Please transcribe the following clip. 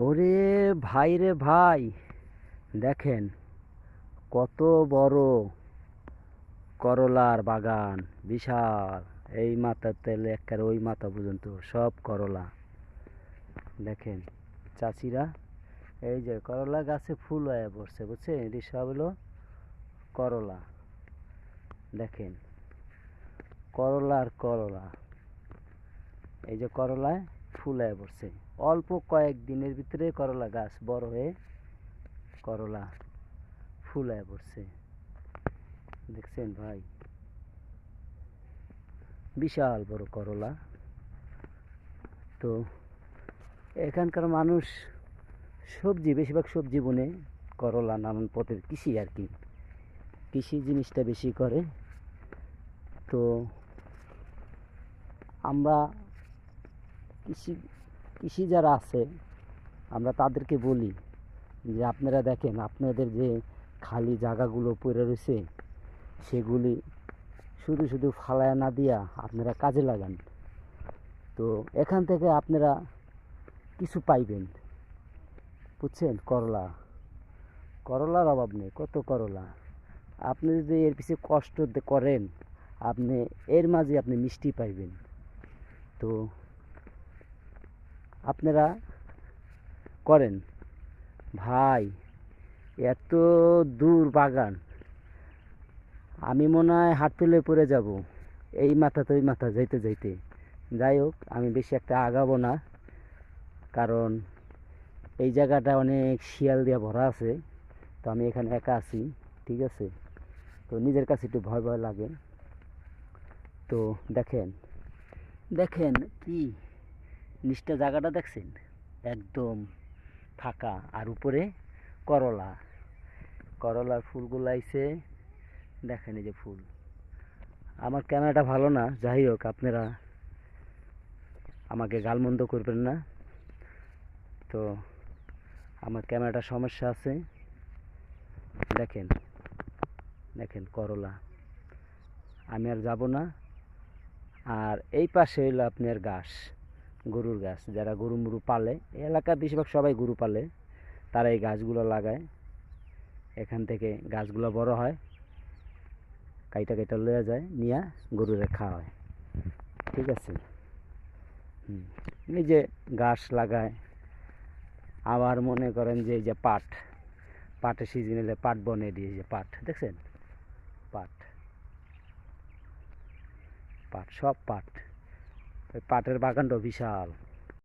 ওরে ভাই রে ভাই, দেখেন কত বড় করলার বাগান। বিশাল। এই মাথা তেলে একেবারে ওই মাথা পর্যন্ত সব করলা। দেখেন চাচিরা, এই যে করলা গাছে ফুল হয়ে পড়ছে, বুঝছেন? এটি সব হলো করলা। দেখেন করলা আর করলা, এই যে করলায় ফুল হয়ে পড়ছে। অল্প কয়েক দিনের ভিতরে করলা গাছ বড় হয়ে করলা ফুল হয়ে পড়ছে। দেখছেন ভাই, বিশাল বড় করলা। তো এখানকার মানুষ সবজি, বেশিরভাগ সবজি বুনে, করলা নানান পথের কৃষি আর কি, কৃষি জিনিসটা বেশি করে। তো আমরা কৃষি কৃষি যারা আছে, আমরা তাদেরকে বলি যে আপনারা দেখেন আপনাদের যে খালি জায়গাগুলো পড়ে রয়েছে, সেগুলি শুধু শুধু ফালায়া না দিয়া আপনারা কাজে লাগান। তো এখান থেকে আপনারা কিছু পাইবেন, বুঝছেন? করলার অভাব নেই, কত করলা। আপনি যদি এর পিছিয়ে কষ্ট করেন, আপনি এর মাঝে আপনি মিষ্টি পাইবেন। তো আপনারা করেন ভাই। এত দূর বাগান, আমি মনে হয় হাত তুলে পড়ে যাব এই মাথা তো ওই মাথা যাইতে যাইতে। যাই হোক, আমি বেশি একটা আগাবো না, কারণ এই জায়গাটা অনেক শিয়াল দিয়ে ভরা আছে। তো আমি এখানে একা আছি, ঠিক আছে? তো নিজের কাছে একটু ভয় ভয় লাগে। তো দেখেন, দেখেন কি নিচটা জায়গাটা দেখছেন, একদম ফাঁকা, আর উপরে করলা। করলার ফুলগুলো আইছে, দেখেন এই যে ফুল। আমার ক্যামেরাটা ভালো না, যাই হোক আপনারা আমাকে গালমন্দ করবেন না। তো আমার ক্যামেরাটা সমস্যা আছে। দেখেন, দেখেন করলা। আমি আর যাব না। আর এই পাশে হইলো আপনার ঘাস, গরুর গাছ। যারা গরু মুরু পালে, এই এলাকার বেশিরভাগ সবাই গরু পালে, তারা এই গাছগুলো লাগায়। এখান থেকে গাছগুলো বড় হয়, কাইটা কাইটা লয়ে যায়, নিয়ে গরুরে খাওয়ায়, ঠিক আছে? এই যে গাছ লাগায়। আবার মনে করেন যে এই যে পাটের সিজন এলে পাট বনে দিয়ে, যে পাট দেখছেন, পাট পাট সব পাট। ওই পাটের বাগানটাও বিশাল।